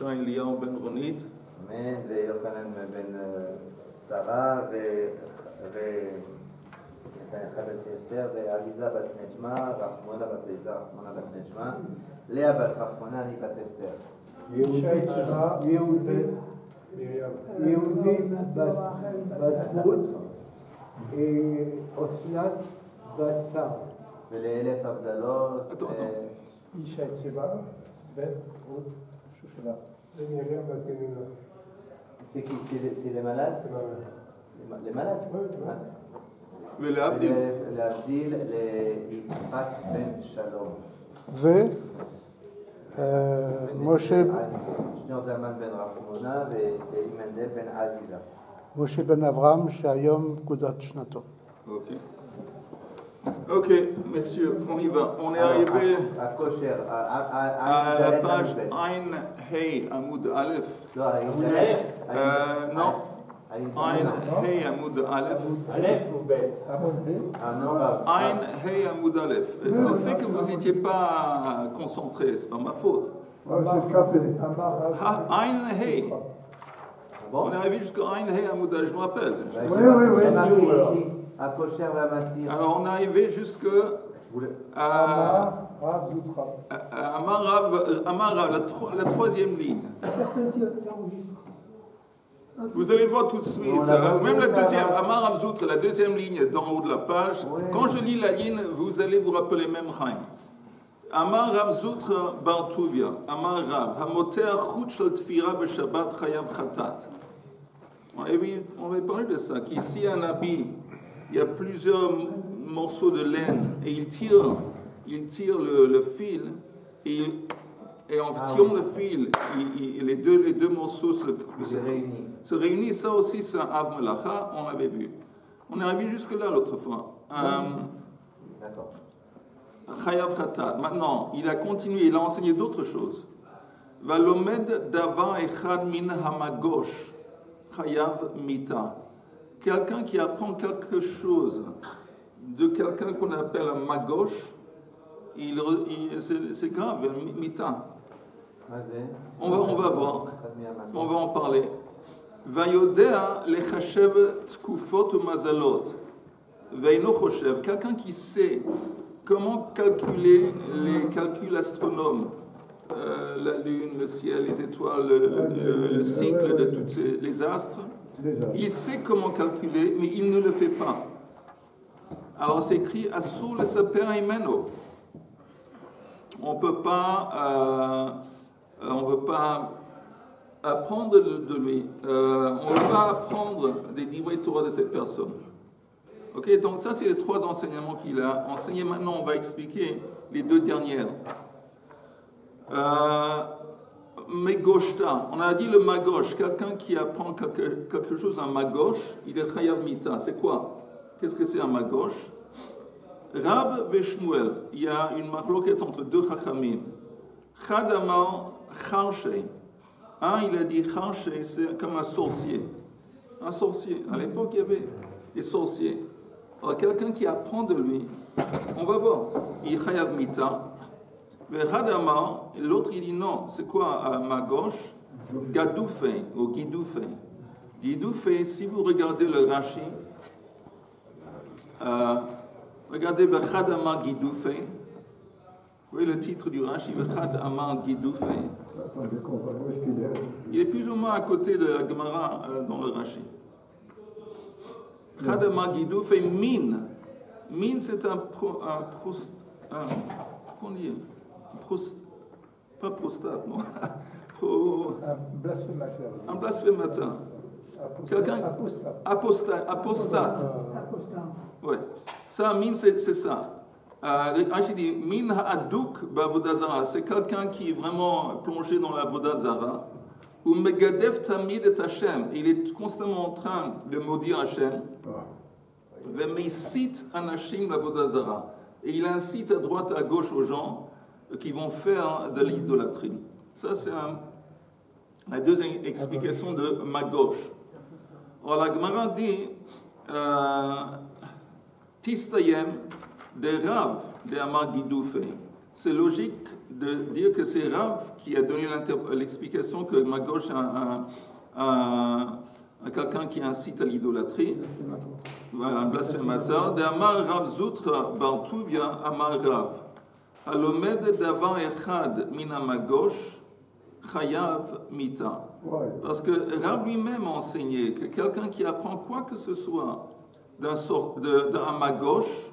בראשה אליהו בן רונית. אמן, ויוחנן בן שרה, חבר אסתר, ועזיזה בת נג'מה, רחמונה בת ליזה, רחמונה בת נג'מה, לאה בת רחמונה, אני בת אסתר. יהודית בת רות, אסנת בת שר. ולאלף הבדלות. אישה צבא, בית רות, שושנה. ומרים בת ימינה. C'est les malades? Les malades? ולהבדיל. להבדיל ליצחק בן שלום. משה... שניאור זלמן בן רחמונה ואימנדל בן עזיזה. משה בן אברהם שהיום פקודת שנתו. Ok. Ok, messieurs, on y va. On est arrivé à la page Ain Hey Amoud Aleph. Non, Ain Hey Amoud Aleph. Aleph ou Bet? Ain Hey Amoud Aleph. Le fait que vous n'étiez pas concentrés, c'est pas ma faute. C'est le café. Ain Hey. On est arrivé jusqu'à Ain Hey Amoud Aleph, je me rappelle. Oui. Alors on est arrivé jusqu'à Amarav, la troisième ligne. Vous allez voir tout de suite, même la deuxième, Amarav Zoutre, la deuxième ligne d'en haut de la page, quand je lis la ligne, vous allez vous rappeler même Chaim. Amarav Zoutre Bartuvia, Amarav, Hamoter Chutshal Tfira Beshabbat Chayav Khatat. On avait parlé de ça, qu'ici un habit, il y a plusieurs morceaux de laine et il tire le fil et en tirant le fil, les deux morceaux se réunissent. Ça aussi, c'est un Av Melacha, on l'avait vu. On est arrivé jusque-là l'autre fois. Chayav Khatat. Maintenant, il a continué, il a enseigné d'autres choses. Valomed Davar Echad Min Hamagosh Chayav Mita. Quelqu'un qui apprend quelque chose de quelqu'un qu'on appelle un magosh, c'est grave, mita. On va voir, on va en parler. Vayodea lechashev tkufot ou mazalot. Veino choshev, quelqu'un qui sait comment calculer les calculs astronomes, la lune, le ciel, les étoiles, le cycle de tous les astres. Il sait comment calculer, mais il ne le fait pas. Alors c'est écrit Asur le saper imeno. On ne peut pas apprendre de lui. On ne peut pas apprendre des divrei Torah de cette personne. Ok, donc ça c'est les trois enseignements qu'il a enseignés. Maintenant on va expliquer les deux dernières. Megoshta, on a dit le magosh, quelqu'un qui apprend quelque chose en magosh, il est chayav mita. C'est quoi? Qu'est-ce que c'est un magosh? Rav Veshmuel, il y a une marloquette entre deux chachamim. Chad amar charshei. Un, il a dit charshei, c'est comme un sorcier. Un sorcier. À l'époque, il y avait des sorciers. Alors, quelqu'un qui apprend de lui, on va voir. Il est chayav mita. L'autre il dit non, c'est quoi ma gauche? Gadoufé ou Guidoufé. Guidoufé, si vous regardez le Rashi, regardez Vechad Amar Guidoufé. Vous voyez le titre du Rashi, Vechad Amar Guidoufé. Il est plus ou moins à côté de la Gemara dans le Rashi. Vechad Amar Guidoufé, Min. Min, c'est un pas prostate, non. Un blasphémateur. Quelqu'un. Apostate. Ouais. Ça, min, c'est ça. Rachid dit min ha'adouk ba'avodazara. C'est quelqu'un qui est vraiment plongé dans la vodazara. Ou megadef tamid et Hashem. Il est constamment en train de maudire Hashem. Ve'meisit anashim la vodazara. Et il incite à droite et à gauche aux gens qui vont faire de l'idolâtrie. Ça, c'est la deuxième explication de ma gauche. Alors, la Gemara dit Tistayem de Rav de Amar Guidoufé. c'est logique de dire que c'est Rav qui a donné l'explication que Magosh quelqu'un qui incite à l'idolâtrie, voilà, un blasphémateur. D'Amar Rav Zoutra Bartuvia Amar Rav. Halomed davar echad mina magosh chayav mita. Parce que Rav lui-même a enseigné que quelqu'un qui apprend quoi que ce soit d'un magosh,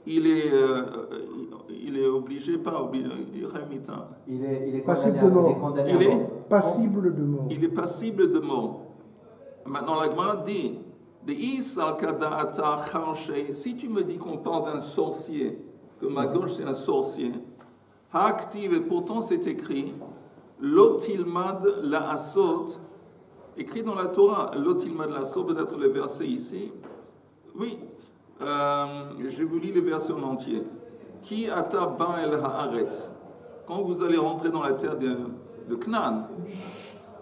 il est obligé, pas obligé, il est passible de mort. condamné à mort. Passible de mort. Il est passible de mort. Maintenant, la Gemara dit, si tu me dis qu'on parle d'un sorcier, que Magosh c'est un sorcier, Ha'aktiv, et pourtant c'est écrit, Lotilmad la asot, écrit dans la Torah, Lotilmad la asot, peut-être le verset ici. Oui, je vous lis le verset en entier. Ki ata ba'el haaretz, quand vous allez rentrer dans la terre de Canaan,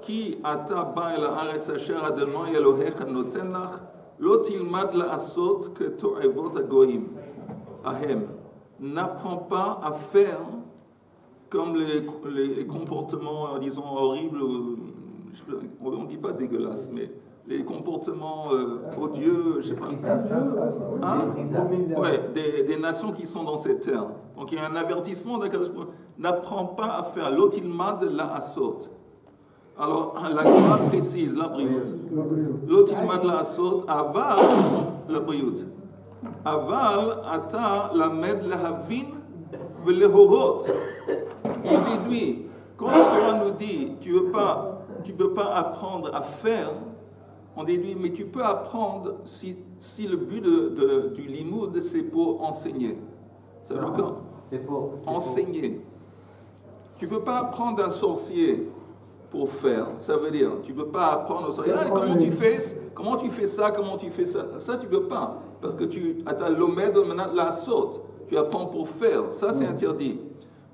Ki ata ba'el haaretz asher Adonai Elohecha noten lach, Lotilmad la asot que to'evot agoim, ahem. N'apprends pas à faire comme les comportements, disons, horribles, on ne dit pas dégueulasses, mais les comportements odieux, je ne sais pas. Hein? Ouais, des nations qui sont dans cette terre. Donc il y a un avertissement d'Akadosh Baruch Hu. N'apprends pas à faire l'otilmad la asot. Alors la Gemara précise la briout. L'otilmad la asot, aval la briout. Aval ata lamed lahavin velehorot. Il déduit, quand la Torah nous dit tu peux pas apprendre à faire, on déduit, mais tu peux apprendre si le but du limoud c'est pour enseigner. C'est le cas. C'est pour enseigner. Tu peux pas apprendre d'un sorcier pour faire. Ça veut dire, tu peux pas apprendre au sorcier. Comment tu fais ça, comment tu fais ça. Ça tu peux pas. Parce que tu as l'omed la saute. Tu apprends pour faire. Ça c'est interdit.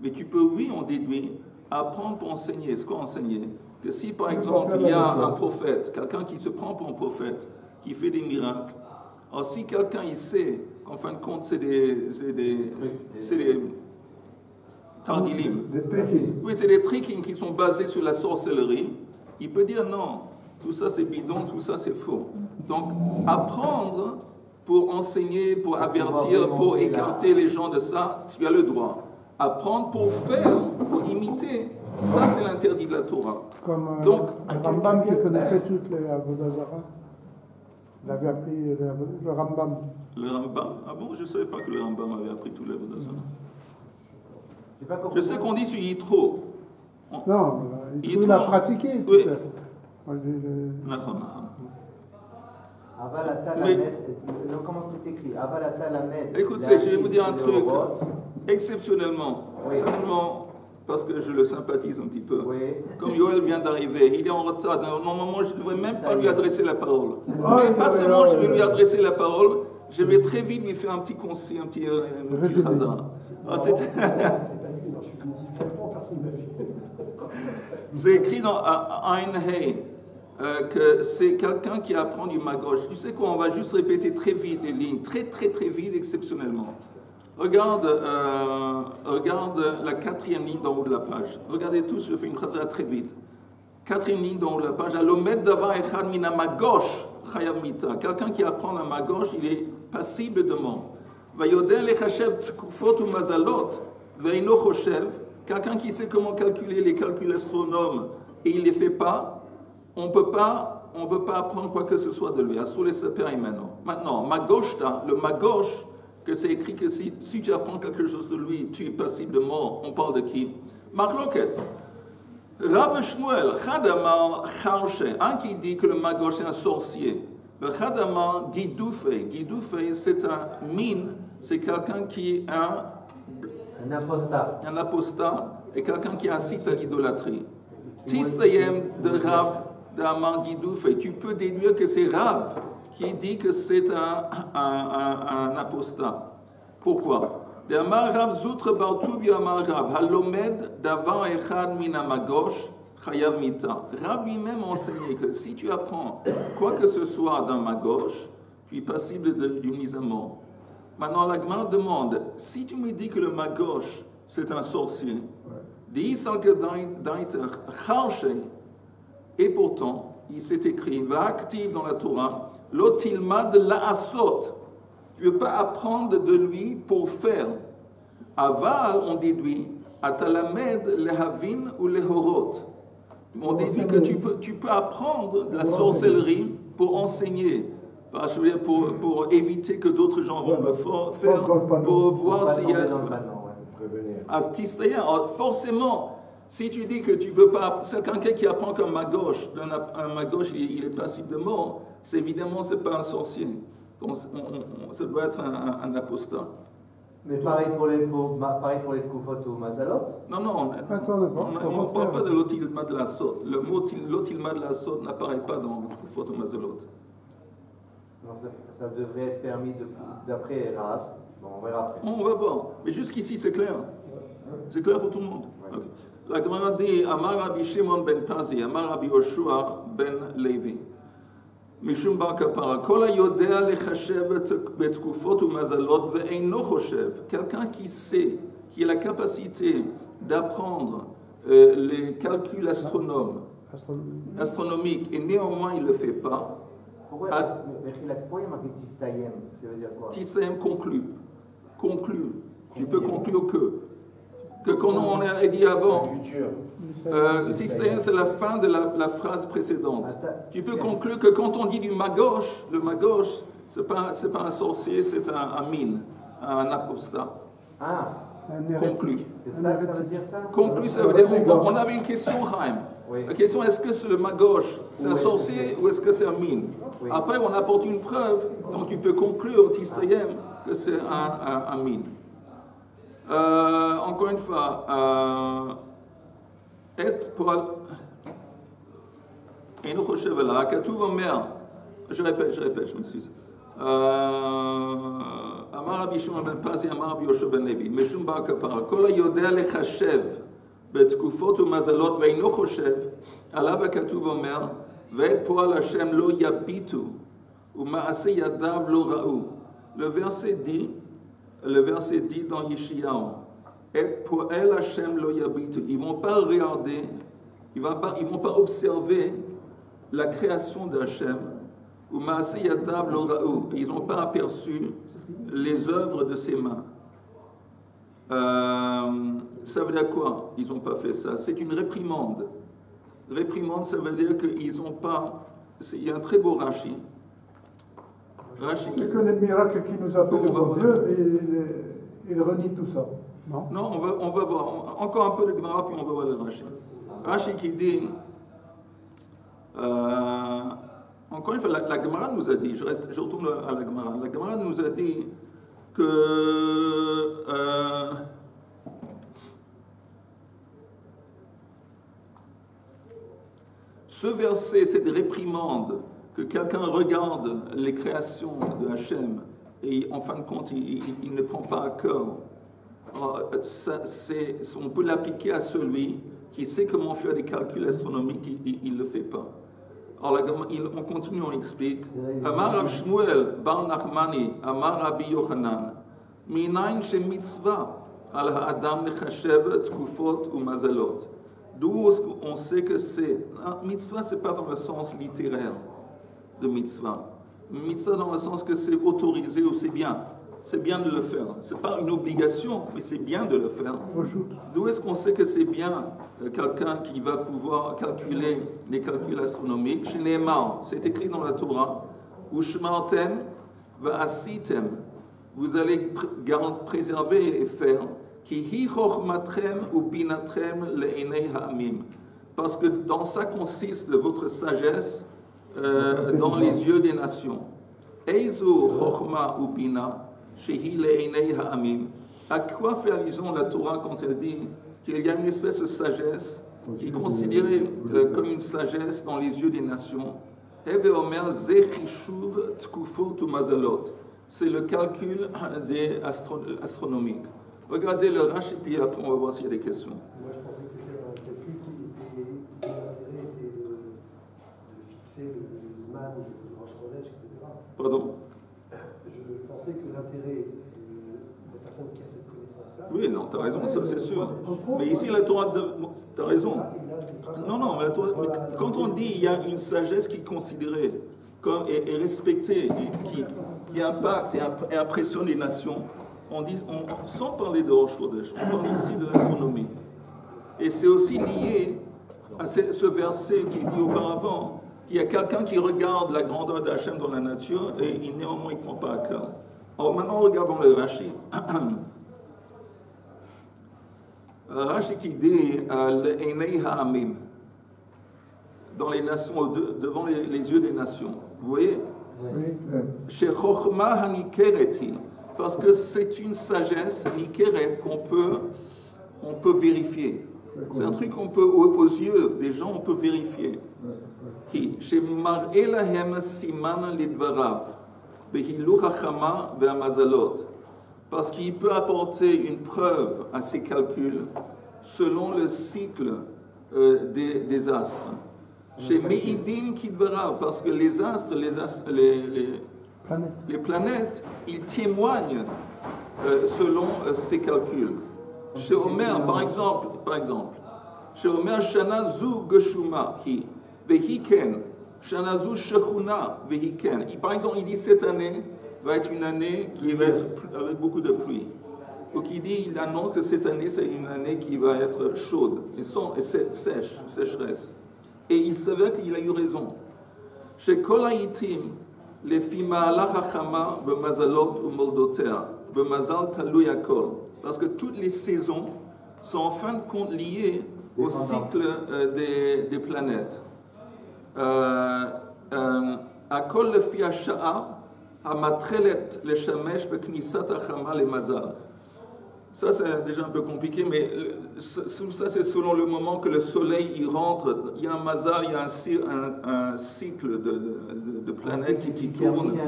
Mais tu peux, oui, on déduit, apprendre pour enseigner. Ce qu'on enseigner. Que si par exemple il y a un prophète, quelqu'un qui se prend pour un prophète, qui fait des miracles, alors si quelqu'un il sait qu'en fin de compte c'est des targilim, oui c'est des tricking qui sont basés sur la sorcellerie, il peut dire non, tout ça c'est bidon, tout ça c'est faux. Donc apprendre pour enseigner, pour avertir, pour écarter les gens de ça, tu as le droit. Apprendre pour faire, pour imiter, ça c'est l'interdit de la Torah. Comme donc, le Rambam qui connaissait toutes les Avodazara. Il avait appris le Rambam. Le Rambam? Ah bon, je ne savais pas que le Rambam avait appris tous les Avodazara. Je sais qu'on dit sur Yitro. Non, il a pratiqué. Oui. Mais, comment c'est écrit? Écoutez, je vais vous dire un truc. Exceptionnellement, simplement parce que je le sympathise un petit peu. Comme Yoel vient d'arriver, il est en retard. Normalement, je ne devrais même pas lui adresser la parole. Mais pas seulement je vais lui adresser la parole, je vais très vite lui faire un petit conseil, un petit khazar. C'est écrit dans Ein Hey que c'est quelqu'un qui apprend du magosh. Tu sais quoi, on va juste répéter très vite les lignes, très vite, exceptionnellement. Regarde la 4e ligne d'en haut de la page. Regardez tous, je fais une phrase très vite. 4e ligne d'en haut de la page. Alomed davar echad mina magosh chayav mita. Quelqu'un qui apprend la magosh, il est passible de mort. Vayodel echashev tkufot u mazalot veino choshev. Quelqu'un qui sait comment calculer les calculs astronomes et il ne les fait pas, on ne peut pas apprendre quoi que ce soit de lui. Asur les seper maintenant, magoshta, le magosh, que c'est écrit que si tu apprends quelque chose de lui, tu es passible de mort. On parle de qui? Marloket. Rav Shmuel, Chadamar Charche, un qui dit que le magosh est un sorcier. Le Chadamar Gidoufei. Gidoufei, c'est un mine, c'est quelqu'un qui est un apostat et quelqu'un qui incite à l'idolâtrie. Tisayem de Rav d'Amar Gidoufei. Tu peux déduire que c'est Rav qui dit que c'est un apostat. Pourquoi? D'Amar Rav Zoutre Bartuvia Amar Rav Halomed Davar Echad Mina Magosh Chayav Mita. Rav lui-même a enseigné que si tu apprends quoi que ce soit d'un magosh, tu es passible d'une mise à mort. Maintenant, la Gemara demande, si tu me dis que le magosh c'est un sorcier. Et pourtant, il s'est écrit, va active dans la Torah, l'otilmad la'asot. Tu ne peux pas apprendre de lui pour faire. Aval, on déduit, atalamed lehavin ou lehorot. On déduit que tu peux apprendre de la sorcellerie pour enseigner. Pour éviter que d'autres gens vont le faire, pour voir s'il y a... Forcément, si tu dis que tu ne peux pas... C'est quelqu'un qui apprend qu'un magoche, il est passible de mort, évidemment, ce n'est pas un sorcier. Donc, ça doit être un apostat. Mais pareil pour les koufot ou mazalot? Non, on ne parle pas de l'otilma de la sorte. Le mot l'otilma de la sorte n'apparaît pas dans le koufot ou mazalot. Non, ça devrait être permis d'après Rav. Bon, on verra après. On va voir. Mais jusqu'ici, c'est clair. C'est clair pour tout le monde. Ouais. Okay. La Gemara dit Amar Rabbi Shimon ben Pazi, Amar Rabbi Yoshua ben Levi. Mishum bar kapara. Kol hayodea lechashev betkufot umazalot ve'eino choshev. Quelqu'un qui sait, qui a la capacité d'apprendre les calculs astronomiques et néanmoins il ne le fait pas. Pourquoi il y a marqué Tistayem? Ça veut dire quoi? Tistayem conclut. Tu peux conclure que comme on a dit avant, Tistayem c'est la fin de la phrase précédente. Tu peux conclure que quand on dit du magoche, le magoche, c'est pas un sorcier, c'est un mine, un apostat. Conclu. C'est ça que ça veut dire ça? Conclu, ça veut dire, on avait une question, Chaim. Oui. La question, est-ce que c'est le magoche, c'est un sorcier ou est-ce que c'est un mine? Oui. Après, on apporte une preuve, donc tu peux conclure, Tistayem, que c'est un mine. Encore une fois, je répète, je m'excuse. Amar Rabbi Shimon ben Pazi, Amar Rabbi Yoshua ben Levi, Mishum bar kapara, kol hayodea lechashev בתקופות ומזלות ואינו חושב, עליו הכתוב אומר, ואת פועל השם לא יביטו, ומעשה ידיו לא ראו. Le verset dit dans Yeshayahu, et poel Hashem lo yabitu. Ils vont pas regarder, ils vont pas observer la création d'Hashem, ou ma'ase yadav lo ra'u. Ils n'ont pas aperçu les œuvres de ses mains. Ça veut dire quoi? Ils n'ont pas fait ça. C'est une réprimande. Réprimande, ça veut dire qu'ils n'ont pas... Il y a un très beau Rashi. C'est que les miracles qui nous a fait le bon Dieu, et il renie tout ça. Non, on va voir. Encore un peu de Gemara, puis on va voir le Rashi. Rashi qui dit... encore une fois, la Gemara nous a dit, je retourne à la Gemara. La Gemara nous a dit que... ce verset, cette réprimande, que quelqu'un regarde les créations de Hachem et en fin de compte, il ne prend pas à cœur, on peut l'appliquer à celui qui sait comment faire des calculs astronomiques, il ne le fait pas. Alors on continue, on explique. Amar Rav Shmuel bar Nachmani, Amar Rabbi Yochanan, minayin she mitzvah al ha'adam lechashev tkufot umazalot. D'où on sait que c'est... Mitzvah, ce n'est pas dans le sens littéraire de mitzvah. Mitzvah dans le sens que c'est autorisé ou c'est bien. C'est bien de le faire. Ce n'est pas une obligation, mais c'est bien de le faire. D'où est-ce qu'on sait que c'est bien quelqu'un qui va pouvoir calculer les calculs astronomiques? Chez Neymar, c'est écrit dans la Torah. Ushmartem va'asitem. Vous allez préserver et faire. Parce que dans ça consiste votre sagesse dans les yeux des nations. À quoi fait allusion la Torah quand elle dit qu'il y a une espèce de sagesse qui est considérée comme une sagesse dans les yeux des nations? C'est le calcul des astronomiques. Regardez le Rashi, puis après on va voir s'il y a des questions. Moi je pensais que c'était un calcul qui l'intérêt était de fixer le Zman, le Rosh Chodesh, etc. Pardon? Je pensais que l'intérêt de personne qui a cette connaissance-là. Oui, non, tu as raison, ça c'est sûr. Mais ici, la Torah, tu as raison. Non, non, mais quand on dit il y a une sagesse qui est considérée comme, et respectée, qui impacte et impressionne les nations, on dit, sans parler de Rosh Chodesh, on parle ici de l'astronomie. Et c'est aussi lié à ce verset qui est dit auparavant, qu'il y a quelqu'un qui regarde la grandeur d'Hachem dans la nature et néanmoins il ne prend pas à cœur. Alors maintenant, regardons le Rashi. Rashi qui dit l'Einei Ha'amim, dans les nations, devant les yeux des nations. Vous voyez? Chez Chochma Hanikereti, parce que c'est une sagesse Nikeret qu'on peut vérifier. C'est un truc qu'on peut, aux yeux des gens, on peut vérifier. Chez Mar'e Lahem Siman Lidvarav, Behilu Chachama Ve'amazalot, parce qu'il peut apporter une preuve à ses calculs selon le cycle des astres. Chez Meidim Kidvarav, parce que les astres, les planètes, ils témoignent selon ses calculs. Chez Omer, par exemple, chez Omer, Shanazu Geshuma hi, Vehiken, Shanazu Shechuna, Vehiken. Par exemple, il dit cette année va être une année qui va être avec beaucoup de pluie. Donc il annonce que cette année c'est une année qui va être chaude et sécheresse. Et il s'avère qu'il a eu raison. Chez Kol Ha'itim, les Fima'alach Hachama b'mazalot u'moldotea, b'mazal talui hakol. Parce que toutes les saisons sont en fin de compte liées au cycle des planètes. Hakol lefi hasha'a hamatrelet leshamesh beknisat hachama lemazal. Ça, c'est déjà un peu compliqué, mais ça, c'est selon le moment que le soleil y rentre. Il y a un mazal, il y a un cycle de planètes qui tournent.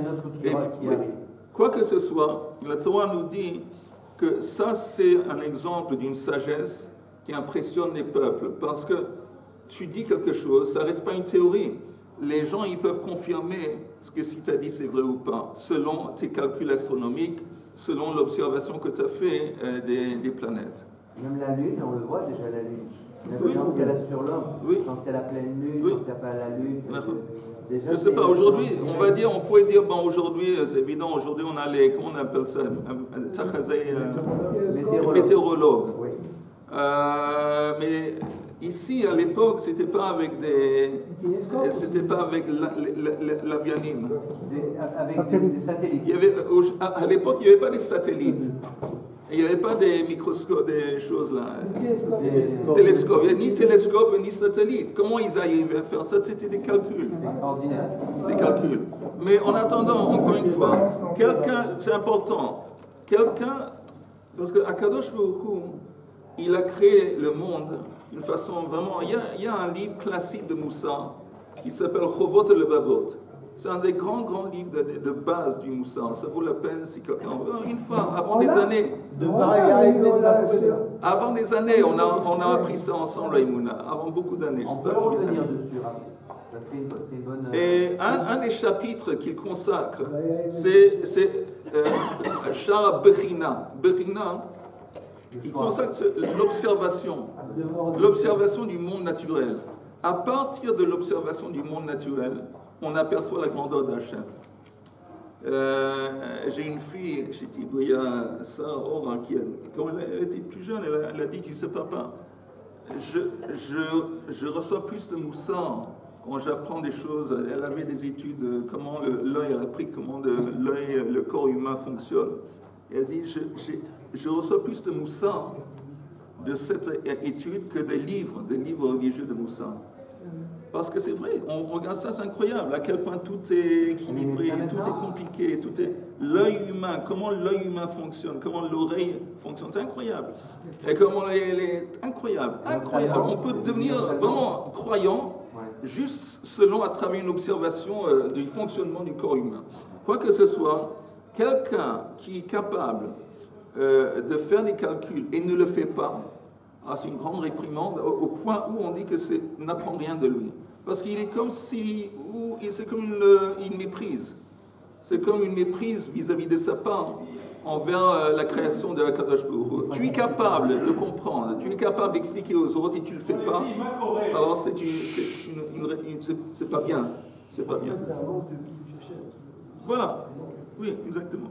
Quoi que ce soit, la Torah nous dit que ça, c'est un exemple d'une sagesse qui impressionne les peuples. Parce que tu dis quelque chose, ça ne reste pas une théorie. Les gens, ils peuvent confirmer ce que si tu as dit, c'est vrai ou pas, selon tes calculs astronomiques, selon l'observation que tu as fait des planètes. Même la Lune, on le voit déjà la Lune. L'influence qu'elle a sur l'homme. Quand il y a la pleine Lune, quand il n'y a pas la Lune. Déjà, je ne sais pas, aujourd'hui, on pourrait dire, bon, aujourd'hui, c'est évident, aujourd'hui, on a les, comment on appelle ça, météorologues. Oui. Mais ici, à l'époque, c'était pas avec l'avianime. Avec des satellites. À l'époque, il n'y avait pas des satellites. Il n'y avait pas des microscopes, des choses là. Télescopes. Il n'y avait ni télescope ni satellite. Comment ils arrivaient à faire ça? C'était des calculs. Extraordinaire. Des calculs. Mais en attendant, encore une fois, quelqu'un, c'est important, parce que Akadosh Baruch Hu, il a créé le monde d'une façon vraiment... Il y a un livre classique de Moussa qui s'appelle Chovot et Levavot. C'est un des grands livres de base du Moussa. Ça vaut la peine si quelqu'un... Une fois, avant des années, on a appris ça ensemble à Emouna. Avant beaucoup d'années. On peut revenir dessus. Et un des chapitres qu'il consacre, c'est Shara Bechina. Bechina, il consacre l'observation du monde naturel. À partir de l'observation du monde naturel, on aperçoit la grandeur d'Hachem. J'ai une fille chez Tibouya, Sarah Ora, quand elle était plus jeune, elle a dit, tu sais papa, je reçois plus de Moussa quand j'apprends des choses. Elle avait des études, comment l'œil, elle a appris comment l'œil, le corps humain fonctionne. Et elle dit, je reçois plus de Moussa de cette étude que des livres religieux de Moussa. Parce que c'est vrai, on regarde ça, c'est incroyable, à quel point tout est équilibré, tout est compliqué, l'œil humain, comment l'œil humain fonctionne, comment l'oreille fonctionne, c'est incroyable. Et comment incroyable. On peut devenir vraiment croyant juste selon à travers une observation du fonctionnement du corps humain. Quoi que ce soit, quelqu'un qui est capable de faire des calculs et ne le fait pas, c'est une grande réprimande au point où on dit que n'apprend rien de lui. Parce qu'il est comme si, c'est comme une méprise. C'est comme une méprise vis-à-vis de sa part. envers la création de Akadosh Baruch Hu. Tu es capable de comprendre, tu es capable d'expliquer aux autres et tu ne le fais pas, alors c'est pas bien. C'est pas bien. C'est un manque de chercher. Voilà. Oui, exactement.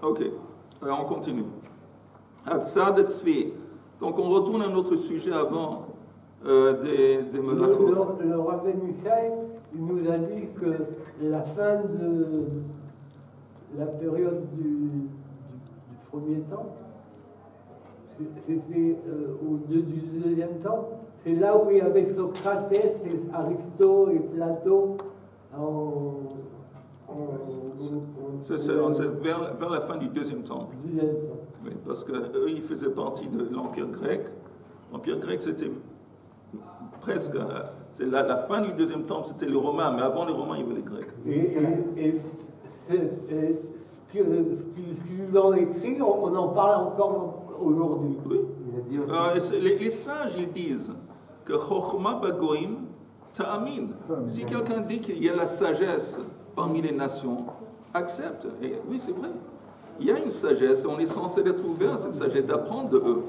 Ok. Alors, on continue. Hatzad Tzvi. Donc on retourne à notre sujet avant des melachot. Le rabbin Michael, il nous a dit que la fin de la période du premier temps, c'était du deuxième temps, c'est là où il y avait Socrate, et Aristote et Platon C'est vers la fin du deuxième temple. Oui, parce qu'eux, ils faisaient partie de l'Empire grec. L'Empire grec, c'était presque... la fin du deuxième temple, c'était les Romains, mais avant les Romains, il y avait les Grecs. Et ce qu'ils ont écrit, on en parle encore aujourd'hui. Oui. Les sages, ils disent que Chochma Bagoim Ta'amin. Si quelqu'un dit qu'il y a la sagesse parmi les nations, accepte. Et oui, c'est vrai. Il y a une sagesse, on est censé être ouvert à cette sagesse, d'apprendre de eux.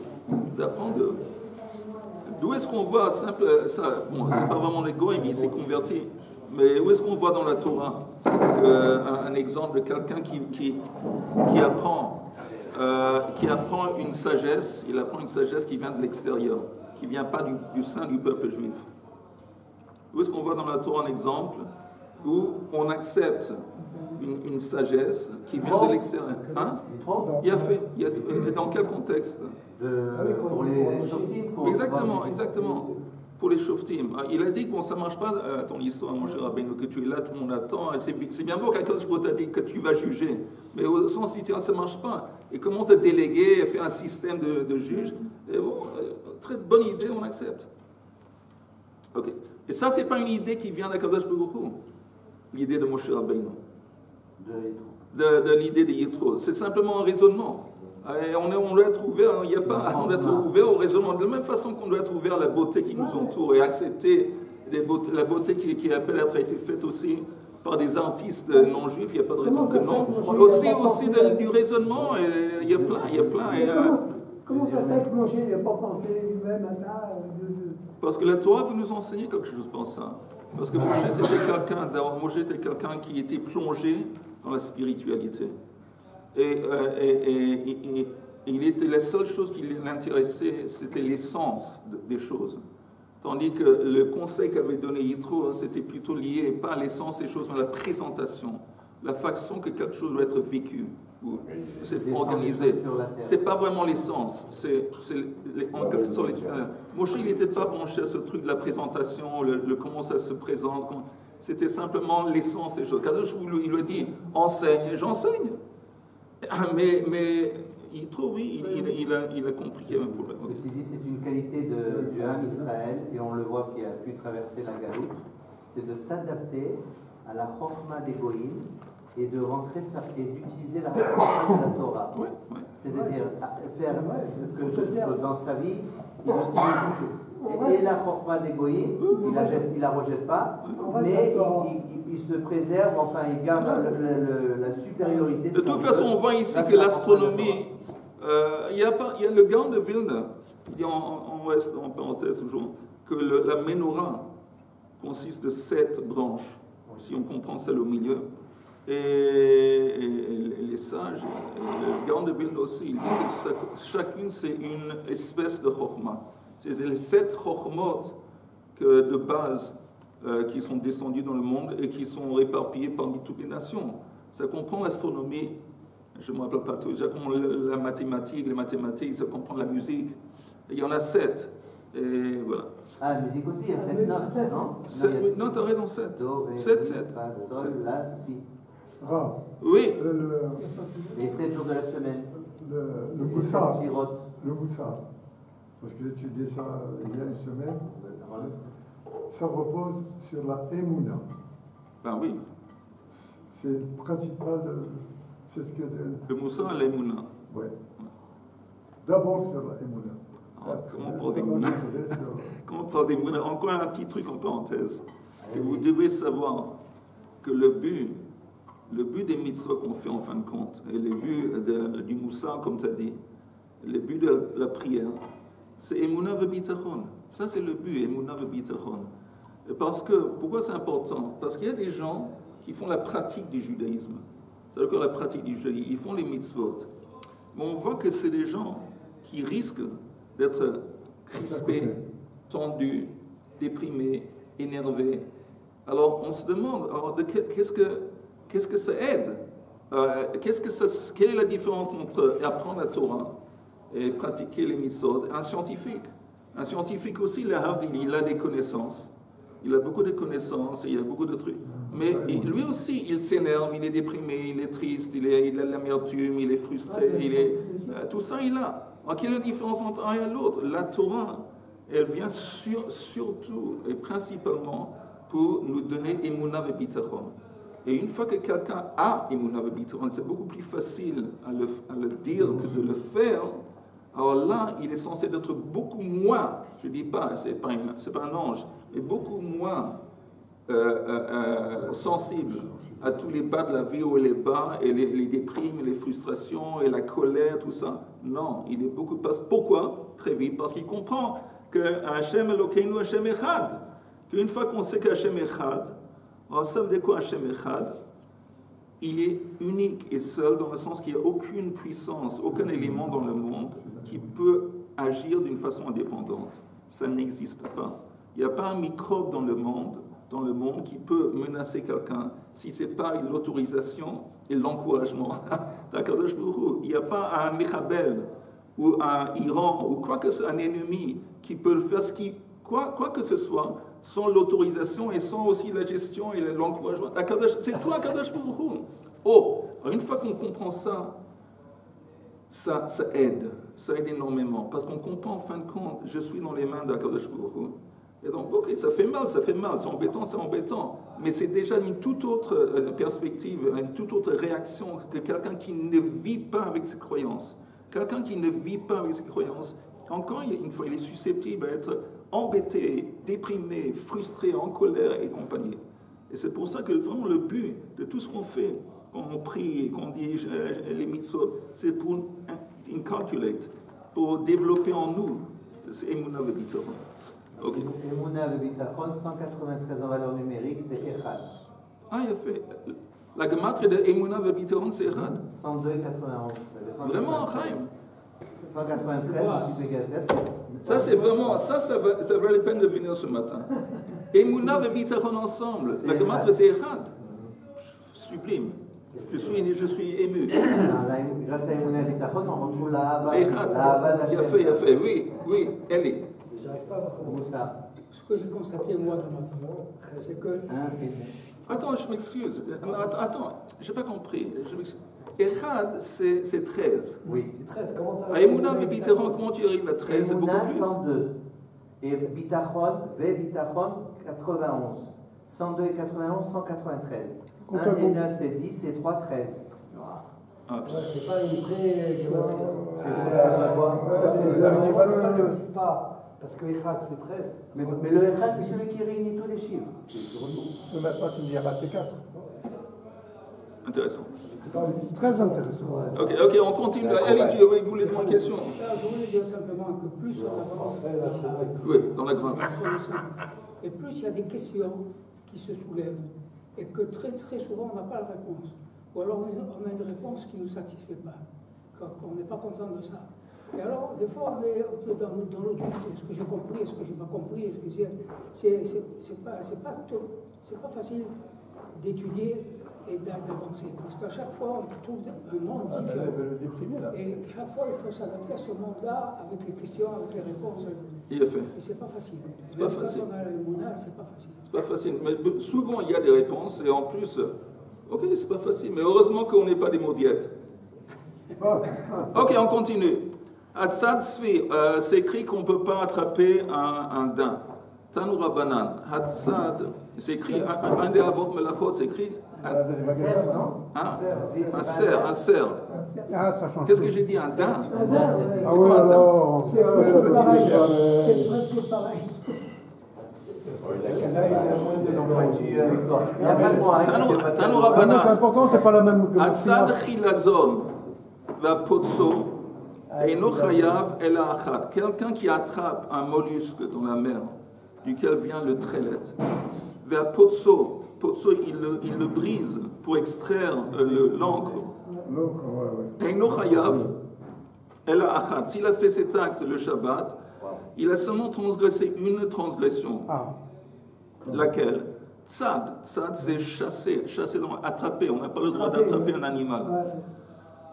D'où est-ce qu'on voit simple, ça, bon, c'est pas vraiment les Goïm, il s'est converti, mais où est-ce qu'on voit dans la Torah un exemple de quelqu'un qui apprend une sagesse, il apprend une sagesse qui vient de l'extérieur, qui ne vient pas du sein du peuple juif. Où est-ce qu'on voit dans la Torah un exemple où on accepte une sagesse qui vient de l'extérieur? Hein? Il a fait. Dans quel contexte? Pour les shoftim. Exactement. Pour les shoftim. Il a dit que bon, ça ne marche pas, ton histoire, mon cher Rabbeinu, que tu es là, tout le monde attend. C'est bien beau quelqu'un t'a dit que tu vas juger. Mais au sens littéral, ça ne marche pas. Il commence à déléguer, à faire un système de juges. Et bon, très bonne idée, on accepte. Ok. Et ça, ce n'est pas une idée qui vient d'Akadosh Baruch Hu, l'idée de Moshe Rabbeinu. De l'idée de Yitro. C'est simplement un raisonnement. Et on doit être ouvert, on doit être ouvert au raisonnement. De la même façon qu'on doit être ouvert à la beauté qui nous entoure et accepter la beauté qui appelle à être été faite aussi par des artistes non juifs, il n'y a pas de raison que non. Aussi du raisonnement, il y a plein. Comment ça se fait que Moshe n'a pas pensé lui-même à ça Parce que la Torah veut nous enseigner quelque chose par ça. Parce que Moshe était quelqu'un qui était plongé dans la spiritualité. Et il était, la seule chose qui l'intéressait, c'était l'essence des choses. Tandis que le conseil qu'avait donné Yitro, c'était plutôt lié, pas à l'essence des choses, mais à la présentation, la façon que quelque chose doit être vécu, c'est organisé. C'est pas vraiment l'essence, c'est en quelque sorte l'extérieur. Moshe, il n'était pas branché à ce truc de la présentation, le comment ça se présente, c'était simplement l'essence des choses. Kadosh, il lui dit, enseigne, j'enseigne. Mais il trouve, oui, il a compris qu'il y avait un problème. Ceci dit, c'est une qualité du Ham Israël, et on le voit qui a pu traverser la Galoute, c'est de s'adapter à la Chochma des Goïm et de rentrer et d'utiliser la Chochma de la Torah. Oui. C'est-à-dire faire que dans sa vie, il utilise et la Chochma des Goïm, il la rejette pas, mais il se préserve, enfin il garde la supériorité. De toute façon, on voit ici que l'astronomie, il y a le Gaon de Vilna, il dit en parenthèse toujours, que la menorah consiste de 7 branches, si on comprend celle au milieu. Et les sages, le Gaon de Vilna aussi, il dit que chacune c'est une espèce de chokhmah. C'est les 7 chokhmot de base qui sont descendus dans le monde et qui sont réparpillés parmi toutes les nations. Ça comprend l'astronomie, je ne me rappelle pas tout, ça comprend la mathématique, les mathématiques, ça comprend la musique. Il y en a 7. Et voilà. Ah, la musique aussi, il y a 7 notes, non? Non, tu as raison, 7. Do, 7. Fa, sol, la, si. Ah, Oui. Les 7 jours de la semaine. Le Les Moussard. 7 sphirotes. Le Moussard. Parce que j'ai étudié ça il y a une semaine. Ça repose sur la Emouna. Ben oui. C'est le principal. C'est ce que. Le Moussa et l'Emouna. Oui. D'abord sur la Emouna. Comment on parle d'Emouna? Comment on parle d'Emouna? Encore un petit truc en parenthèse. Que vous devez savoir que le but Le but des mitzvot qu'on fait en fin de compte, et le but du moussar, comme tu as dit, le but de la prière, c'est Emunah v'bitachon. Ça, c'est le but, Emunah v'bitachon. Parce que, pourquoi c'est important? Parce qu'il y a des gens qui font la pratique du judaïsme. C'est-à-dire que la pratique du judaïsme, ils font les mitzvot. Mais on voit que c'est des gens qui risquent d'être crispés, tendus, déprimés, énervés. Alors, on se demande, alors, qu'est-ce que ça aide? Quelle est la différence entre apprendre la Torah et pratiquer les mitzvot? Un scientifique aussi, il a des connaissances. Il a beaucoup de connaissances, il a beaucoup de trucs. Mais lui aussi, il s'énerve, il est déprimé, il est triste, il a l'amertume, il est frustré, tout ça il a. Alors, quelle est la différence entre un et l'autre? La Torah, elle vient surtout et principalement pour nous donner Emunah v'bitachon. Et une fois que quelqu'un a Emunah v'bitachon, c'est beaucoup plus facile à le dire que de le faire. Alors là, il est censé être beaucoup moins, je ne dis pas, c'est pas un ange, mais beaucoup moins sensible à tous les bas de la vie, ou les bas, et les déprimes, les frustrations, et la colère, tout ça. Non, il est beaucoup plus... Pourquoi? Très vite, parce qu'il comprend que Hashem Elokeinu, Hashem Echad. Qu'une fois qu'on sait qu'Hashem Echad, alors ça veut dire quoi Hashem Echad? Il est unique et seul dans le sens qu'il n'y a aucune puissance, aucun élément dans le monde qui peut agir d'une façon indépendante. Ça n'existe pas. Il n'y a pas un microbe dans le monde qui peut menacer quelqu'un si ce n'est pas l'autorisation et l'encouragement d'Akadosh Baruch Hu. Il n'y a pas un Mechabel ou un Iran ou quoi que ce soit, un ennemi qui peut le faire, quoi que ce soit, sans l'autorisation et sans aussi la gestion et l'encouragement. C'est tout Akadosh Baruch Hu. Oh, une fois qu'on comprend ça, ça aide énormément, parce qu'on comprend en fin de compte, je suis dans les mains d'Akadosh Baruch Hu. Et donc, ok, ça fait mal, c'est embêtant, mais c'est déjà une toute autre perspective, une toute autre réaction que quelqu'un qui ne vit pas avec ses croyances. Quelqu'un qui ne vit pas avec ses croyances, encore une fois, il est susceptible d'être embêté, déprimé, frustré, en colère et compagnie. Et c'est pour ça que vraiment le but de tout ce qu'on fait, quand on prie, quand on dit les mitzvot, c'est pour inculcate, pour développer en nous c'est Emunah v'bitachon. Ok. Emunah v'bitachon, 193 en valeur numérique, c'est Echad. Ah, il a fait. La gematria de Emunah v'bitachon, c'est Echad. 102,91. Vraiment, Chaim. 193, ça c'est vraiment, ça vaut la peine de venir ce matin. Emunah v'bitachon ensemble. La gematria c'est Echad. Sublime. Je suis ému. Grâce à Emunah v'bitachon, on retrouve la Hava. Echad. Il a fait. Oui, elle est. J'arrive pas à voir ça. Ce que j'ai constaté, moi, dans ma parole, c'est que... Attends, je m'excuse. Attends, je n'ai pas compris. Echad, c'est 13. Oui. C'est 13, comment ça va? À Emunah v'bitachon, comment tu arrives à 13? C'est beaucoup plus. 102. Et bitachon, v'bitachon, 91. 102 et 91, 193. 1 et 9, c'est 10 et 3, 13. Ah. Ouais, c'est pas une vraie gématrie. Le Ne vise pas. Parce que Echad, c'est 13. Mais le Echad, c'est celui qui réunit tous les chiffres. Ne mets pas, tu me diras, c'est 4. Intéressant. C'est pas aussi Très intéressant. Ok, on continue. Ellie, tu voulais demander une question? Je voulais dire simplement que plus on avance Oui, dans la grande. et plus il y a des questions qui se soulèvent, et que très souvent on n'a pas la réponse. Ou alors on a une réponse qui ne nous satisfait pas, qu'on n'est pas content de ça. Et alors, des fois, on est un peu dans le doute. Est-ce que j'ai compris? Est-ce que je n'ai pas compris? C'est pas facile d'étudier et d'avancer. Parce qu'à chaque fois, on trouve un monde différent. Et chaque fois, il faut s'adapter à ce monde-là avec les questions, avec les réponses. Il a fait. Et c'est pas facile. C'est pas facile. Quand on a l'Emunah, c'est pas facile. C'est pas facile. Mais souvent, il y a des réponses, et en plus, ok, c'est pas facile. Mais heureusement qu'on n'est pas des mauviettes. Ok, on continue. Hatzad Tzvi, c'est écrit qu'on ne peut pas attraper un daim. Tanoura Banan. Hatzad, c'est écrit, un des avot melachot, c'est écrit. Un cerf, non? Un cerf. Ah, ça change. Qu'est-ce que j'ai dit? Un daim? Ah oui, alors. C'est presque pareil. Tanu C'est Rabbanan, important, c'est pas la même. Atzad Chilazon Vapotso Eino Chayav El Achat. Quelqu'un qui attrape un mollusque dans la mer, duquel vient le trelet, Vapotso, il le brise pour extraire l'encre. Eino Chayav El Achat. S'il a fait cet acte le Shabbat, il a seulement transgressé une transgression. Laquelle? Tzad. Tzad, c'est chasser, attraper. On n'a pas le droit d'attraper un animal.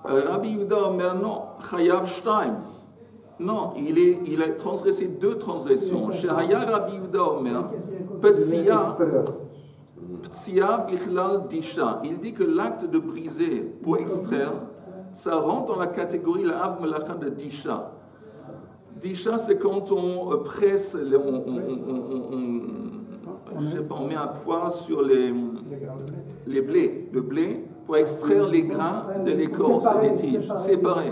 Rabbi Yehuda Omer, non, Chayav Shtaim. Non, il a transgressé deux transgressions. Shehaya Rabbi Yehuda Omer, Petsia Bichlal Disha. Il dit que l'acte de briser pour extraire, ça rentre dans la catégorie la Av Melacha de Disha. Disha, c'est quand on presse, on met un poids sur les blés, le blé, pour extraire les grains de l'écorce des tiges, séparés.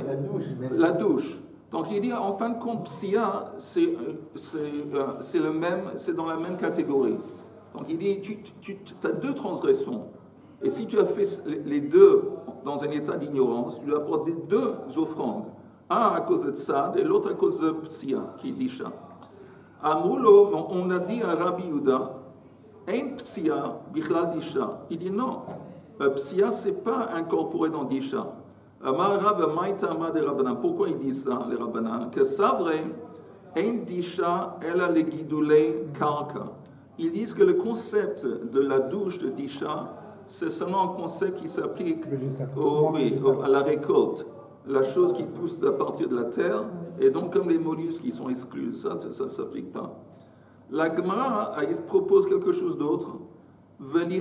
La douche. Donc il dit, en fin de compte, psia, c'est dans la même catégorie. Donc il dit, tu as deux transgressions. Et si tu as fait les deux dans un état d'ignorance, tu dois apporter deux offrandes. Un à cause de Tzad et l'autre à cause de Psia, qui est Disha. Amroulo, on a dit à Rabbi Yehuda, Ein Psia, Bichlal Disha. Il dit non, Psia, ce n'est pas incorporé dans Disha. Amar Rav Maïtama de Rabbanan. Pourquoi il dit ça, les Rabbanan? Que ça vrai, Ein Disha, elle a les guidoulés karka. Ils disent que le concept de la douche de Disha, c'est seulement un concept qui s'applique à la récolte. La chose qui pousse à partir de la terre, et donc comme les mollusques qui sont exclus, ça ne s'applique pas. La Gemara propose quelque chose d'autre. Mais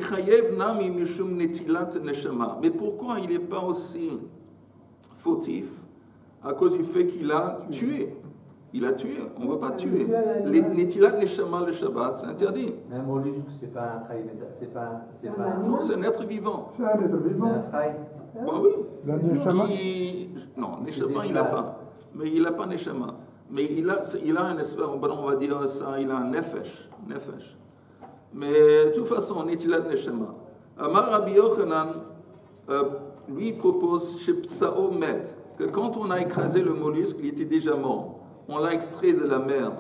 pourquoi il n'est pas aussi fautif? À cause du fait qu'il a tué. Il a tué, on ne veut pas tuer. Netilat neshama le Shabbat, c'est interdit. Mais un mollusque, c'est pas un chai, c'est pas non, c'est un être vivant. C'est un être vivant. C'est un chai. Bon, oui. Non, Neshama, il n'a pas. Mais il n'a pas Neshama. Mais il a un esprit, on va dire ça, il a un nefesh. Mais de toute façon, Netilat Neshama. Amar Rabbi Yochanan, lui propose chez Psao Met, que quand on a écrasé le mollusque, il était déjà mort. On l'a extrait de la mer.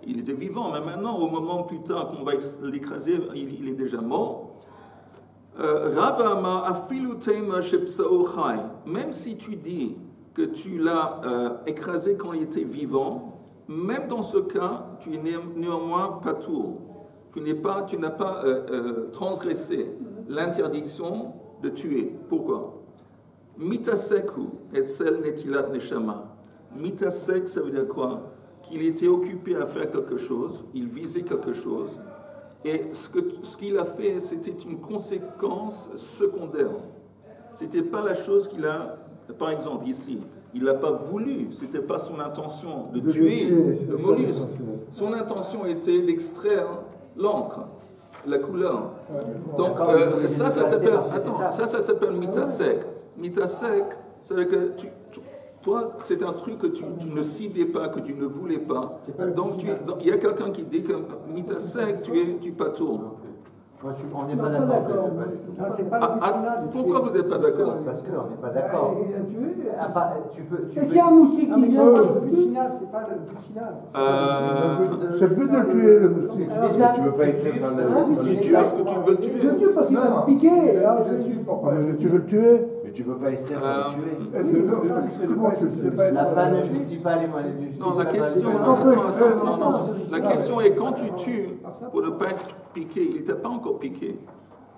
Il était vivant, mais maintenant, au moment plus tard qu'on va l'écraser, il est déjà mort. Même si tu dis que tu l'as écrasé quand il était vivant, même dans ce cas, tu es néanmoins patour. Tu n'as pas transgressé l'interdiction de tuer. Pourquoi? Mitaseku etzel netilat neshama. Mitasek, ça veut dire quoi? Qu'il était occupé à faire quelque chose, il visait quelque chose. Et ce qu'il a fait, c'était une conséquence secondaire. Ce n'était pas la chose qu'il a, par exemple ici, il n'a pas voulu, ce n'était pas son intention de tuer le mollusque. Son intention était d'extraire l'encre, la couleur. Donc ça s'appelle mitasek. Mitasek, c'est-à-dire que toi, c'est un truc que tu ne ciblais pas, que tu ne voulais pas. Donc, il y a quelqu'un qui dit que mitasek, tu patournes. On n'est pas d'accord. Pourquoi vous n'êtes pas d'accord? Parce qu'on n'est pas d'accord. Et s'il y a un moustique qui vient, le but final, c'est pas le but final. C'est plus de tuer le moustique. Tu veux pas écrire ça Tu tues parce que tu veux le tuer. je le tue parce qu'il va me piquer. Alors je le tue. Tu veux le tuer? Mais tu peux pas ester sans le tuer. Comment tu le sais? La fin ne justifie pas les moyens. Non, la question, la question est quand tu tues pour ne pas être piqué, il ne t'a pas encore piqué.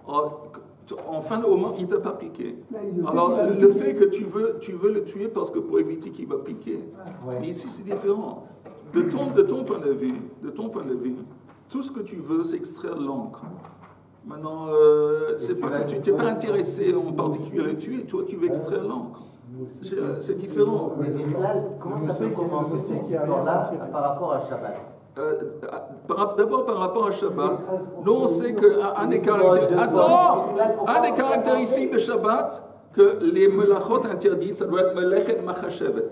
En fin de moment, il ne t'a pas piqué. Alors, le fait que tu veux le tuer parce que pour éviter qu'il va piquer. Mais ici, c'est différent. De ton point de vue, tout ce que tu veux, c'est extraire l'encre. Maintenant, c'est pas que tu n'es pas intéressé en particulier à le tuer, toi, tu veux extraire l'encre. C'est différent. Mais comment ça peut commencer cette histoire-là par rapport à Shabbat? D'abord par rapport à Shabbat, nous on sait qu'un des caractéristiques de Shabbat, que les melachot interdites, ça doit être melechet machashevet.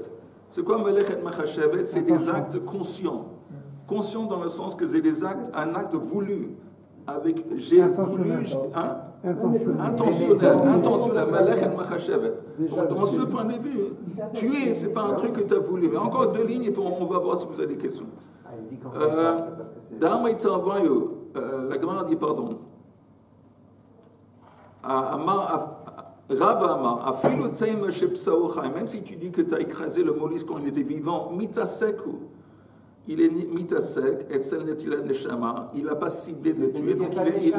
C'est quoi melechet machashevet? C'est des actes conscients. Conscient dans le sens que c'est un acte voulu. Avec j'ai voulu, intentionnel, malach et machashevet. Dans ce point de vue, tuer, c'est pas un truc que tu as voulu. Mais encore 2 lignes et on va voir si vous avez des questions. La Gemara dit pardon. Rava Amar, même si tu dis que tu as écrasé le mollusque quand il était vivant, mitaseku. Il est mitasek, et celle netilat neshama, il n'a pas ciblé de le tuer, donc il est.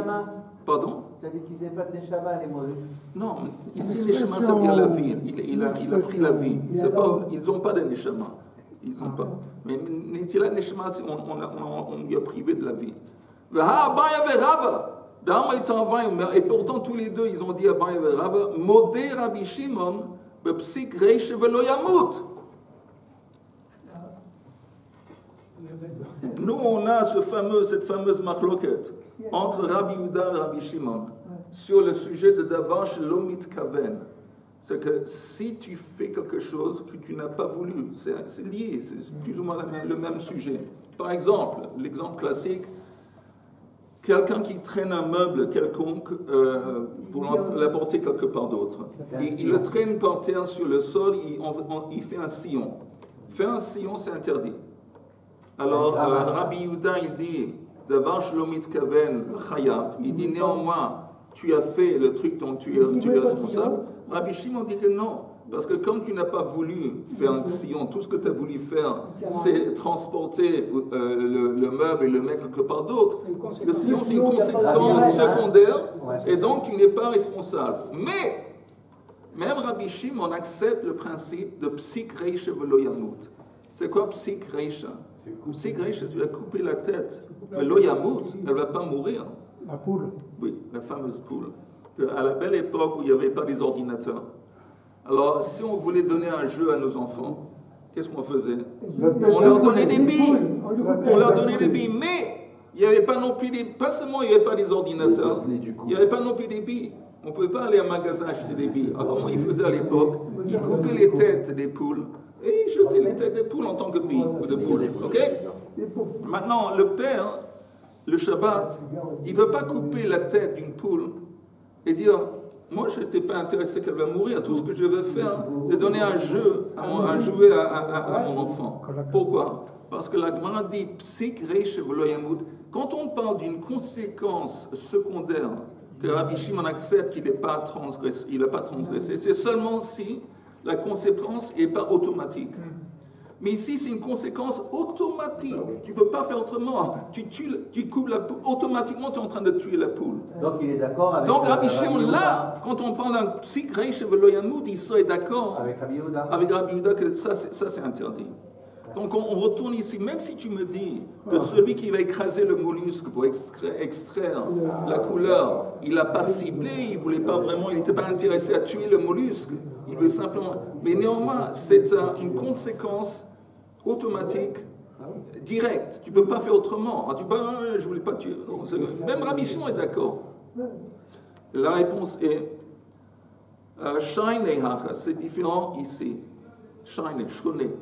Pardon? Tu as dit qu'ils n'avaient pas de neshama, les mollusques. Non, ici neshama, ça veut dire la vie. Il a pris la vie. Ils n'ont pas de neshama. Ils n'ont pas. Mais netilat neshama, on lui a privé de la vie. Et pourtant, tous les deux, ils ont dit à Abaye et Rava, Modé Rabbi Shimon, bepsik reish velo yamut. Nous, on a cette fameuse marloquette entre Rabbi Yehuda et Rabbi Shimon sur le sujet de Davar shelo mitkaven. C'est que si tu fais quelque chose que tu n'as pas voulu, c'est lié, c'est plus ou moins le même sujet. Par exemple, l'exemple classique, quelqu'un qui traîne un meuble quelconque pour l'apporter quelque part d'autre. Il le traîne par terre sur le sol, il fait un sillon. Faire un sillon, c'est interdit. Alors, Rabbi Yehuda, il dit, Davar shelo mitkaven chayav. Il dit néanmoins, tu as fait le truc dont tu es responsable. Rabbi Shimon dit que non, parce que comme tu n'as pas voulu faire un sillon, tout ce que tu as voulu faire, c'est transporter le meuble et le mettre quelque part d'autre. Le sillon, c'est une conséquence secondaire, et donc tu n'es pas responsable. Mais, même Rabbi Shimon accepte le principe de psik reisha velo yamut. C'est quoi psik reisha? Psik reisha, tu as coupé la tête. Velo yamut, elle ne va pas mourir. La poule. Oui, la fameuse poule. À la belle époque où il n'y avait pas les ordinateurs, alors si on voulait donner un jeu à nos enfants, qu'est-ce qu'on faisait? On leur donnait des billes. On leur donnait des billes. Mais il n'y avait pas non plus pas seulement il n'y avait pas des ordinateurs, il n'y avait pas non plus des billes. On ne pouvait pas aller à un magasin acheter des billes. Alors, comment ils faisaient à l'époque? Ils coupaient les têtes des poules et ils jetaient les têtes des poules en tant que billes ou de poules. Ok? Maintenant, le père, le Shabbat, il ne peut pas couper la tête d'une poule et dire, moi je n'étais pas intéressé qu'elle va mourir, tout ce que je veux faire, c'est donner un jouet à mon enfant. Pourquoi? Parce que la Gemara dit, psik reish velo yamut. Quand on parle d'une conséquence secondaire, que Rabbi Shimon accepte qu'il n'a pas transgressé, c'est seulement si la conséquence n'est pas automatique. Mais ici, c'est une conséquence automatique. Tu ne peux pas faire autrement. Tu coupes la poule. Automatiquement, tu es en train de tuer la poule. Donc, il est d'accord avec... Donc, Rabbi Shimon, là, quand on parle d'un psik reish velo yamut, il serait d'accord avec Rabbi Yehuda que ça, c'est interdit. Donc, on retourne ici. Même si tu me dis que celui qui va écraser le mollusque pour extraire la couleur, il n'a pas ciblé, il voulait pas vraiment, il n'était pas intéressé à tuer le mollusque. Il veut simplement... Mais néanmoins, c'est une conséquence automatique, directe. Tu ne peux pas faire autrement. Tu peux pas, je ne voulais pas tuer. Non, même Rabbi Shimon est d'accord. La réponse est Shaine hacha, c'est différent ici. Shaine, shkone.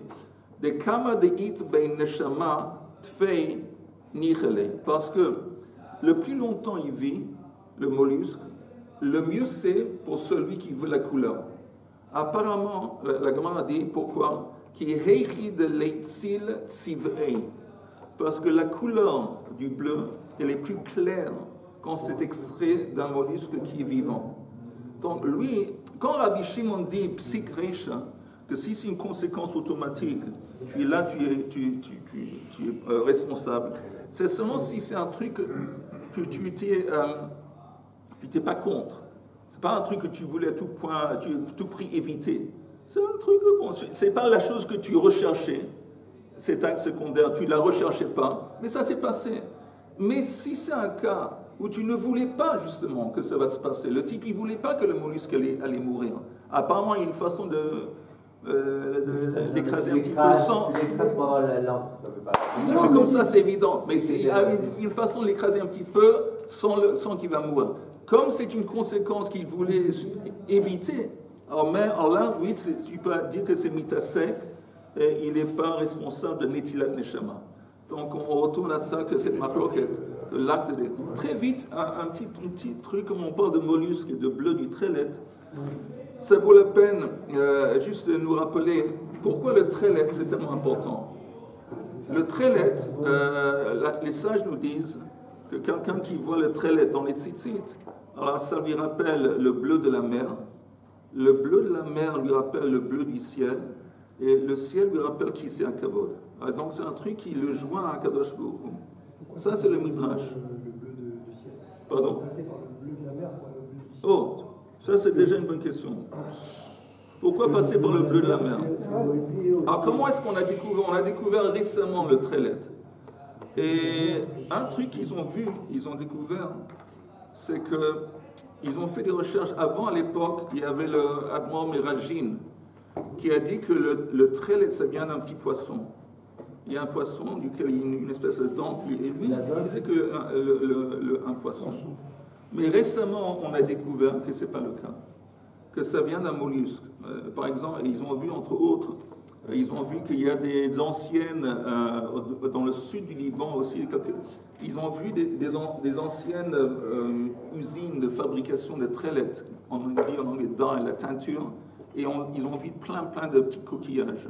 De kama de it bein neshama tfei nichele. Parce que le plus longtemps il vit, le mollusque, le mieux c'est pour celui qui veut la couleur. Apparemment, la Gemara dit pourquoi? Qui heichi de leitzil tzivei. Parce que la couleur du bleu, elle est plus claire quand c'est extrait d'un mollusque qui est vivant. Donc lui, quand Rabbi Shimon dit psik reisha, que si c'est une conséquence automatique, tu es là, tu es responsable. C'est seulement si c'est un truc que tu t'es pas contre. C'est pas un truc que tu voulais à tout prix éviter. C'est un truc, bon, c'est pas la chose que tu recherchais, cet acte secondaire, tu la recherchais pas, mais ça s'est passé. Mais si c'est un cas où tu ne voulais pas justement que ça va se passer, le type il voulait pas que le mollusque allait mourir. Apparemment il y a une façon d'écraser un petit peu sans. Si tu fais comme ça, c'est évident. Mais il y a une façon de l'écraser un petit peu sans qu'il va mourir. Comme c'est une conséquence qu'il voulait éviter, alors là, oui, tu peux dire que c'est mitasek et il n'est pas responsable de netilat neshama. Donc on retourne à ça, que cette marloquette, l'acte des... Très vite, un petit truc, comme on parle de mollusques et de bleu du trélet, ça vaut la peine juste de nous rappeler pourquoi le trélet c'est tellement important. Le trélet, les sages nous disent que quelqu'un qui voit le trélet dans les tzitzit, alors ça lui rappelle le bleu de la mer, le bleu de la mer lui rappelle le bleu du ciel, et le ciel lui rappelle qui c'est un kavod. Donc c'est un truc qui le joint à Kadosh Baruch Hu. Ça c'est le midrash. Le bleu du ciel. Pardon? Passer par le bleu de la mer pour le bleu du ciel. Oh, ça c'est déjà une bonne question. Pourquoi passer par le bleu de la mer? Alors comment est-ce qu'on a découvert? On a découvert récemment le trélet. Et un truc qu'ils ont vu, ils ont découvert, c'est que ils ont fait des recherches. Avant, à l'époque, il y avait le Admor Meragin qui a dit que le trélet, ça vient d'un petit poisson. Il y a un poisson duquel il y a une espèce de dent, et lui, il disait que un poisson. Mais récemment, on a découvert que ce n'est pas le cas, que ça vient d'un mollusque. Par exemple, ils ont vu, entre autres, ils ont vu qu'il y a des anciennes, dans le sud du Liban aussi, ils ont vu des anciennes usines de fabrication de trélettes, on dit en anglais dans la teinture, et ils ont vu plein de petits coquillages,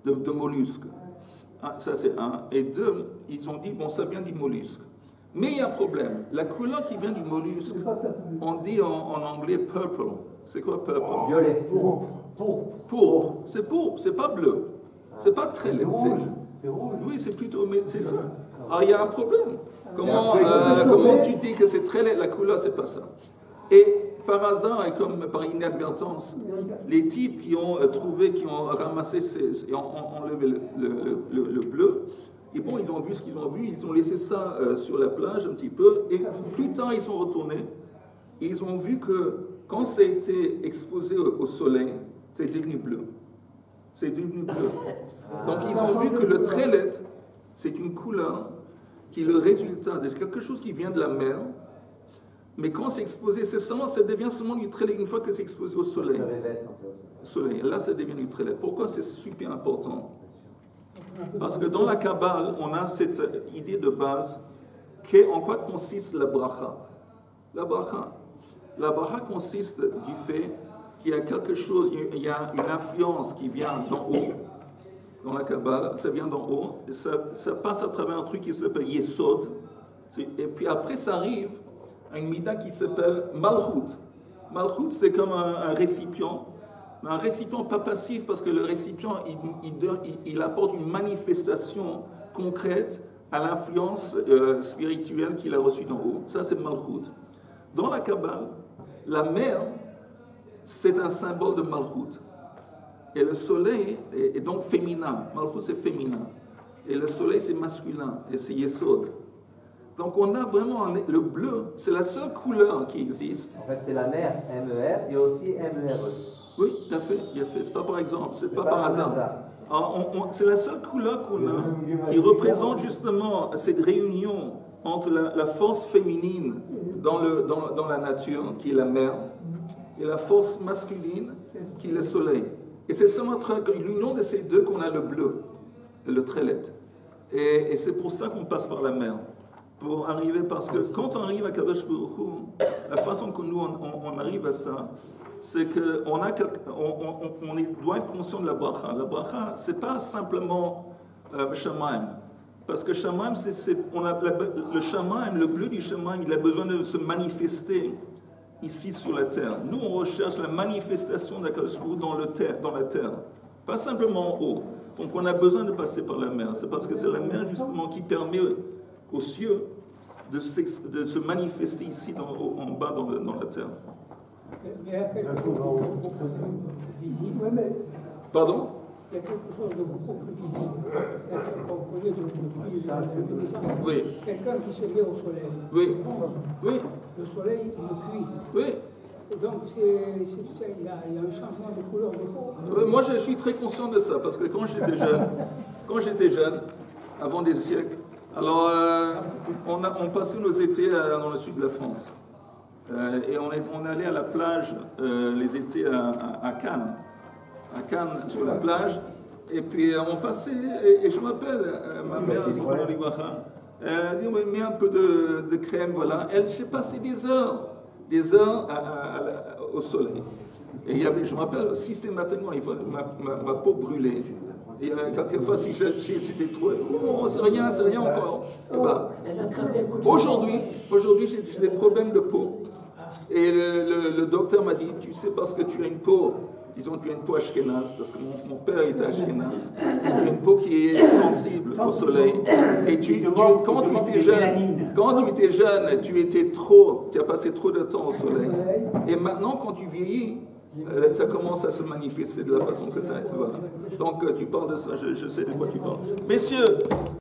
de mollusques. Ça c'est un. Et deux, ils ont dit, bon, ça vient du mollusque. Mais il y a un problème. La couleur qui vient du mollusque, on dit en anglais purple. C'est quoi purple? Violet. Pourpre. C'est pourpre, c'est pas bleu. C'est pas très laid. C'est rouge. Oui, c'est plutôt. Mais c'est ça. Alors il y a un problème. Comment tu dis que c'est très laid? La couleur, c'est pas ça. Et par hasard, et comme par inadvertance, les types qui ont trouvé, qui ont ramassé et ont enlevé le bleu, et bon, ils ont vu ce qu'ils ont vu, ils ont laissé ça sur la plage un petit peu, et plus tard, ils sont retournés, et ils ont vu que quand ça a été exposé au soleil, c'est devenu bleu. C'est devenu bleu. Donc, ils ont vu que le trélet, c'est une couleur qui est le résultat de quelque chose qui vient de la mer, mais quand c'est exposé, ça devient seulement du trélet une fois que c'est exposé au soleil. Soleil. Là, ça devient du trélet. Pourquoi c'est super important? Parce que dans la Kabbale, on a cette idée de base en quoi consiste la bracha. La bracha consiste du fait qu'il y a quelque chose, il y a une influence qui vient d'en haut. Dans la Kabbale, ça vient d'en haut, et ça passe à travers un truc qui s'appelle Yesod, et puis après ça arrive à une mida qui s'appelle Malchut. Malchut, c'est comme un récipient, mais un récipient pas passif, parce que le récipient, il apporte une manifestation concrète à l'influence spirituelle qu'il a reçue d'en haut. Ça, c'est Malchut. Dans la Kabbale, la mer, c'est un symbole de Malchut. Et le soleil est donc féminin. Malchut, c'est féminin. Et le soleil, c'est masculin. Et c'est Yesod. Donc on a vraiment le bleu, c'est la seule couleur qui existe. En fait, c'est la mer, M-E-R, et aussi M-E-R-E. Oui, tout à fait. C'est pas par exemple, c'est pas par hasard. C'est la seule couleur qu'on a qui représente justement cette réunion entre la force féminine dans la nature, qui est la mer, et la force masculine, qui est le soleil. Et c'est seulement l'union de ces deux qu'on a le bleu, le trélet. Et c'est pour ça qu'on passe par la mer. Pour arriver, parce que quand on arrive à Kadosh Baruch Hu, la façon que nous on arrive à ça, c'est qu'on doit être conscient de la bracha. La bracha, c'est pas simplement Shamaim. Parce que Shamaim, le Shamaim, le bleu du Shamaim, il a besoin de se manifester ici sur la terre. Nous, on recherche la manifestation de Kadosh Baruch Hu dans la terre. Pas simplement en haut. Donc on a besoin de passer par la mer. C'est parce que c'est la mer justement qui permet aux cieux de se manifester ici en bas dans la terre. Il y a quelque chose de beaucoup plus visible. Pardon? Il y a quelque chose de beaucoup plus visible. Oui. Quelqu'un qui se met au soleil. Oui. Oui. Le soleil, il le cuit. Oui. Et donc, il y a un changement de couleur de peau. Moi, je suis très conscient de ça, parce que quand j'étais jeune, avant des siècles, alors on passait nos étés dans le sud de la France. Et on allait à la plage les étés à Cannes. À Cannes, sur la plage. Et puis on passait, et je m'appelle, ma mère, elle a dit, mets un peu de crème, voilà. J'ai passé des heures au soleil. Et il y avait, je me rappelle, systématiquement, ma peau brûlait. Et quelquefois, si j'étais trop... Oh, c'est rien encore. Voilà. Aujourd'hui, j'ai des problèmes de peau. Et le docteur m'a dit, tu sais, parce que tu as une peau, disons, tu as une peau ashkénaze, parce que mon père était ashkénaze, tu as une peau qui est sensible au soleil. Et quand tu étais jeune, tu as passé trop de temps au soleil. Et maintenant, quand tu vieillis, ça commence à se manifester de la façon que ça... Voilà. Donc, tu parles de ça, je sais de quoi tu parles. Messieurs,